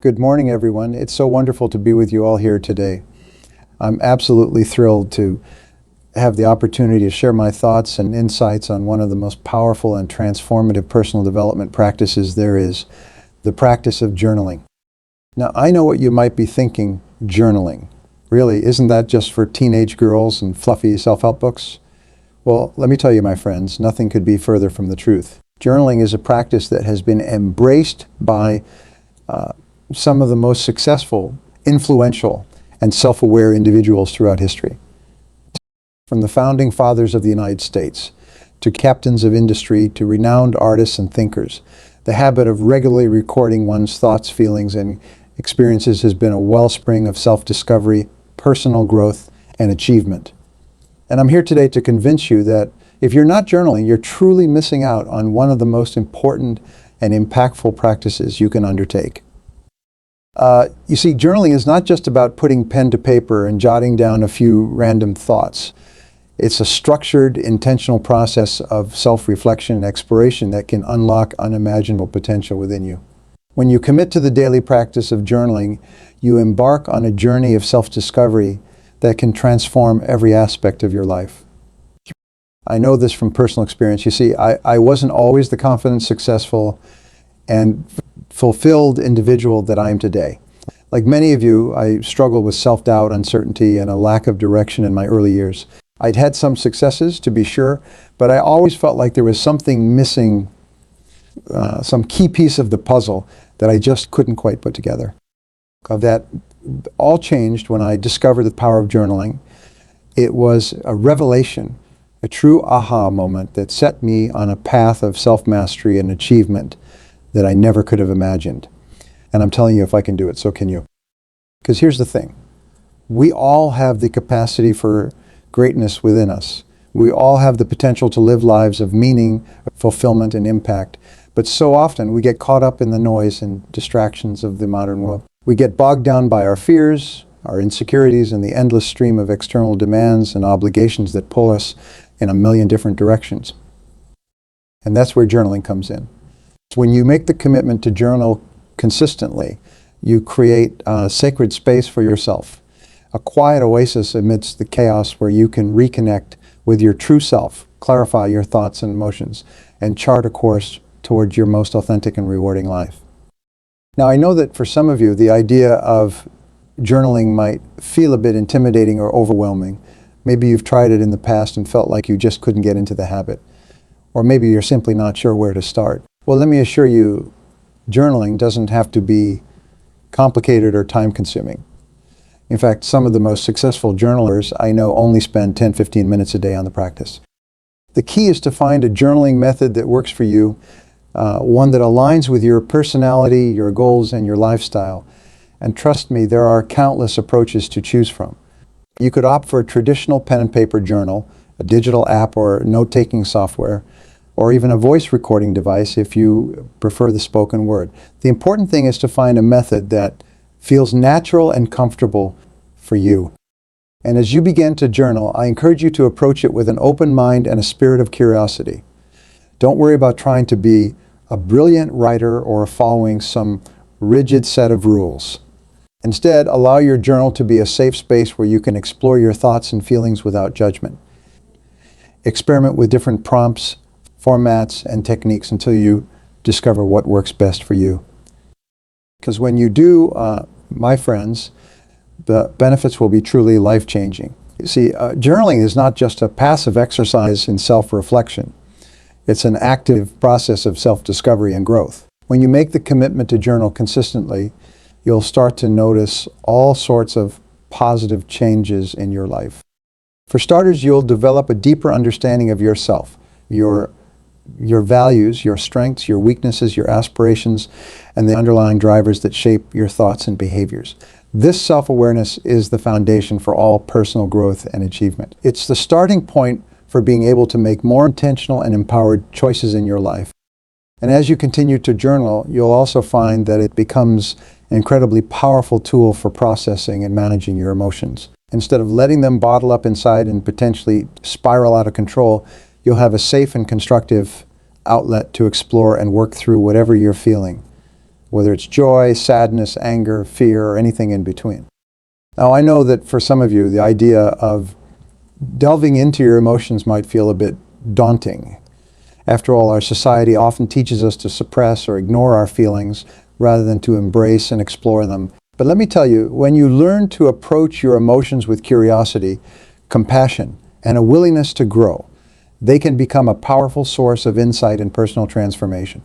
Good morning, everyone. It's so wonderful to be with you all here today. I'm absolutely thrilled to have the opportunity to share my thoughts and insights on one of the most powerful and transformative personal development practices there is, the practice of journaling. Now, I know what you might be thinking, journaling. Really, isn't that just for teenage girls and fluffy self-help books? Well, let me tell you, my friends, nothing could be further from the truth. Journaling is a practice that has been embraced by some of the most successful, influential, and self-aware individuals throughout history. From the founding fathers of the United States, to captains of industry, to renowned artists and thinkers, the habit of regularly recording one's thoughts, feelings, and experiences has been a wellspring of self-discovery, personal growth, and achievement. And I'm here today to convince you that if you're not journaling, you're truly missing out on one of the most important and impactful practices you can undertake. You see, journaling is not just about putting pen to paper and jotting down a few random thoughts. It's a structured, intentional process of self-reflection and exploration that can unlock unimaginable potential within you. When you commit to the daily practice of journaling, you embark on a journey of self-discovery that can transform every aspect of your life. I know this from personal experience. You see, I wasn't always the confident, successful, and fulfilled individual that I am today. Like many of you, I struggled with self-doubt, uncertainty, and a lack of direction in my early years. I'd had some successes, to be sure, but I always felt like there was something missing, some key piece of the puzzle that I just couldn't quite put together. That all changed when I discovered the power of journaling. It was a revelation, a true aha moment that set me on a path of self-mastery and achievement that I never could have imagined. And I'm telling you, if I can do it, so can you. Because here's the thing. We all have the capacity for greatness within us. We all have the potential to live lives of meaning, fulfillment, and impact. But so often we get caught up in the noise and distractions of the modern world. We get bogged down by our fears, our insecurities, and the endless stream of external demands and obligations that pull us in a million different directions. And that's where journaling comes in. When you make the commitment to journal consistently, you create a sacred space for yourself, a quiet oasis amidst the chaos where you can reconnect with your true self, clarify your thoughts and emotions, and chart a course towards your most authentic and rewarding life. Now, I know that for some of you, the idea of journaling might feel a bit intimidating or overwhelming. Maybe you've tried it in the past and felt like you just couldn't get into the habit. Or maybe you're simply not sure where to start. Well, let me assure you, journaling doesn't have to be complicated or time-consuming. In fact, some of the most successful journalers I know only spend 10-15 minutes a day on the practice. The key is to find a journaling method that works for you, one that aligns with your personality, your goals, and your lifestyle. And trust me, there are countless approaches to choose from. You could opt for a traditional pen and paper journal, a digital app or note-taking software, or even a voice recording device if you prefer the spoken word. The important thing is to find a method that feels natural and comfortable for you. And as you begin to journal, I encourage you to approach it with an open mind and a spirit of curiosity. Don't worry about trying to be a brilliant writer or following some rigid set of rules. Instead, allow your journal to be a safe space where you can explore your thoughts and feelings without judgment. Experiment with different prompts, formats, and techniques until you discover what works best for you. Because when you do, my friends, the benefits will be truly life-changing. You see, journaling is not just a passive exercise in self-reflection. It's an active process of self-discovery and growth. When you make the commitment to journal consistently, you'll start to notice all sorts of positive changes in your life. For starters, you'll develop a deeper understanding of yourself, your values, your strengths, your weaknesses, your aspirations, and the underlying drivers that shape your thoughts and behaviors. This self-awareness is the foundation for all personal growth and achievement. It's the starting point for being able to make more intentional and empowered choices in your life. And as you continue to journal, you'll also find that it becomes an incredibly powerful tool for processing and managing your emotions. Instead of letting them bottle up inside and potentially spiral out of control, you'll have a safe and constructive outlet to explore and work through whatever you're feeling. whether it's joy, sadness, anger, fear, or anything in between. Now, I know that for some of you, the idea of delving into your emotions might feel a bit daunting. After all, our society often teaches us to suppress or ignore our feelings rather than to embrace and explore them. But let me tell you, when you learn to approach your emotions with curiosity, compassion, and a willingness to grow, they can become a powerful source of insight and personal transformation.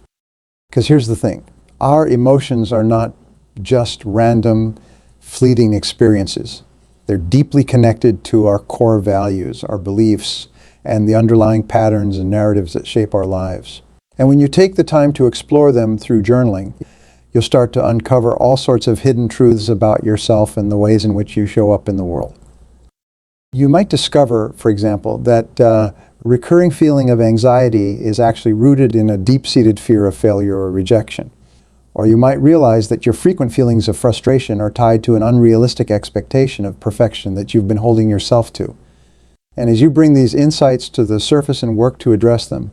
Because here's the thing, our emotions are not just random, fleeting experiences. They're deeply connected to our core values, our beliefs, and the underlying patterns and narratives that shape our lives. And when you take the time to explore them through journaling, you'll start to uncover all sorts of hidden truths about yourself and the ways in which you show up in the world. You might discover, for example, that a recurring feeling of anxiety is actually rooted in a deep-seated fear of failure or rejection. Or you might realize that your frequent feelings of frustration are tied to an unrealistic expectation of perfection that you've been holding yourself to. And as you bring these insights to the surface and work to address them,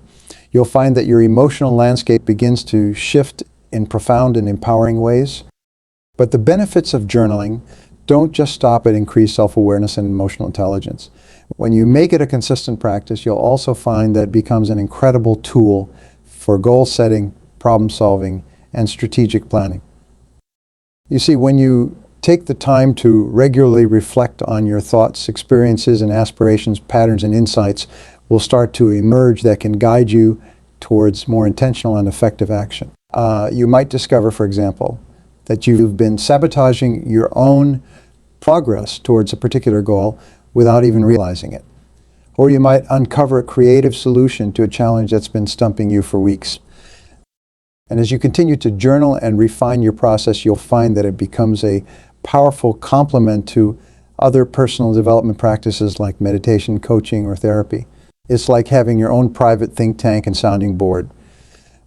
you'll find that your emotional landscape begins to shift in profound and empowering ways. But the benefits of journaling don't just stop at increased self-awareness and emotional intelligence. When you make it a consistent practice, you'll also find that it becomes an incredible tool for goal setting, problem solving, and strategic planning. You see, when you take the time to regularly reflect on your thoughts, experiences, and aspirations, patterns, and insights will start to emerge that can guide you towards more intentional and effective action. You might discover, for example, that you've been sabotaging your own progress towards a particular goal without even realizing it. Or you might uncover a creative solution to a challenge that's been stumping you for weeks. And as you continue to journal and refine your process, you'll find that it becomes a powerful complement to other personal development practices like meditation, coaching, or therapy. It's like having your own private think tank and sounding board,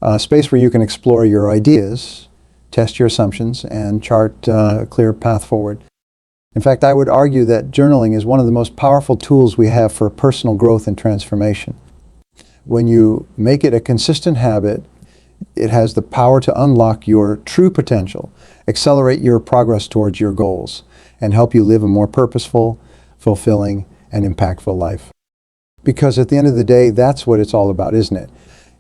a space where you can explore your ideas, test your assumptions, and chart a clear path forward. In fact, I would argue that journaling is one of the most powerful tools we have for personal growth and transformation. When you make it a consistent habit, it has the power to unlock your true potential, accelerate your progress towards your goals, and help you live a more purposeful, fulfilling, and impactful life. Because at the end of the day, that's what it's all about, isn't it?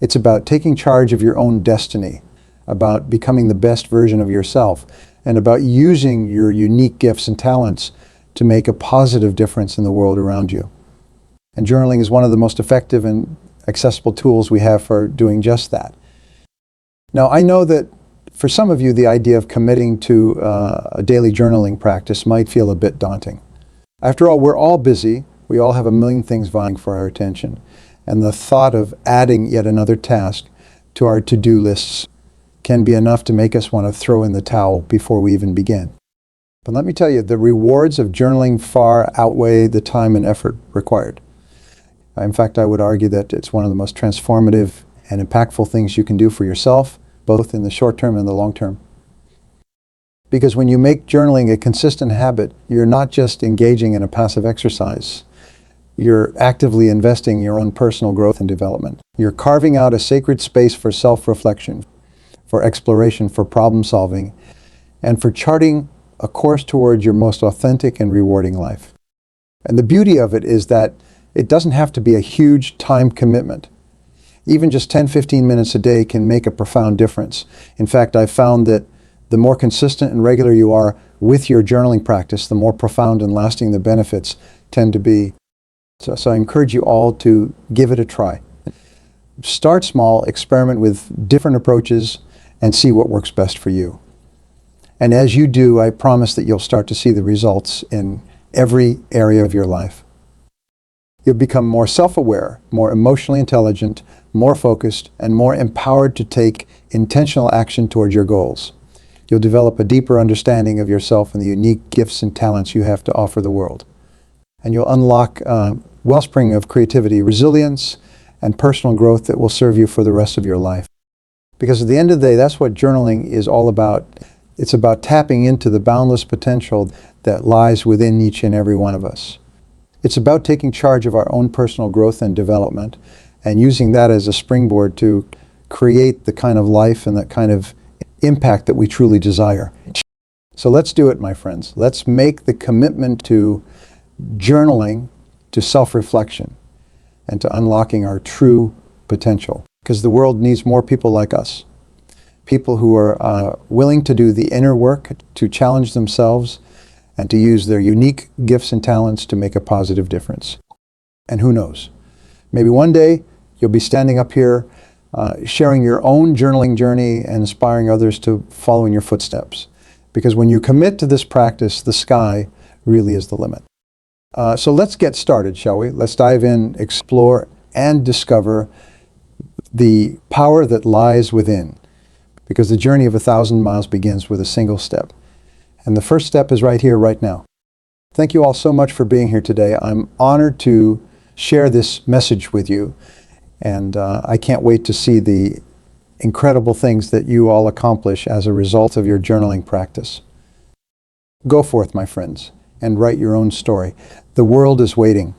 It's about taking charge of your own destiny, about becoming the best version of yourself, and about using your unique gifts and talents to make a positive difference in the world around you. And journaling is one of the most effective and accessible tools we have for doing just that. Now, I know that for some of you, the idea of committing to a daily journaling practice might feel a bit daunting. After all, we're all busy. We all have a million things vying for our attention. And the thought of adding yet another task to our to-do lists can be enough to make us want to throw in the towel before we even begin. But let me tell you, the rewards of journaling far outweigh the time and effort required. In fact, I would argue that it's one of the most transformative and impactful things you can do for yourself, both in the short term and the long term. Because when you make journaling a consistent habit, you're not just engaging in a passive exercise. You're actively investing in your own personal growth and development. You're carving out a sacred space for self-reflection, for exploration, for problem solving, and for charting a course towards your most authentic and rewarding life. And the beauty of it is that it doesn't have to be a huge time commitment. Even just 10-15 minutes a day can make a profound difference. In fact, I've found that the more consistent and regular you are with your journaling practice, the more profound and lasting the benefits tend to be. So I encourage you all to give it a try. Start small, experiment with different approaches, and see what works best for you. And as you do, I promise that you'll start to see the results in every area of your life. You'll become more self-aware, more emotionally intelligent, more focused, and more empowered to take intentional action towards your goals. You'll develop a deeper understanding of yourself and the unique gifts and talents you have to offer the world. And you'll unlock a wellspring of creativity, resilience, and personal growth that will serve you for the rest of your life. Because at the end of the day, that's what journaling is all about. It's about tapping into the boundless potential that lies within each and every one of us. It's about taking charge of our own personal growth and development and using that as a springboard to create the kind of life and that kind of impact that we truly desire. So let's do it, my friends. Let's make the commitment to journaling, to self-reflection, and to unlocking our true potential. Because the world needs more people like us. People who are willing to do the inner work, to challenge themselves, and to use their unique gifts and talents to make a positive difference. And who knows? Maybe one day you'll be standing up here sharing your own journaling journey and inspiring others to follow in your footsteps. Because when you commit to this practice, the sky really is the limit. So let's get started, shall we? Let's dive in, explore, and discover the power that lies within. Because the journey of 1,000 miles begins with a single step. And the first step is right here, right now. Thank you all so much for being here today. I'm honored to share this message with you. And I can't wait to see the incredible things that you all accomplish as a result of your journaling practice. Go forth, my friends, and write your own story. The world is waiting.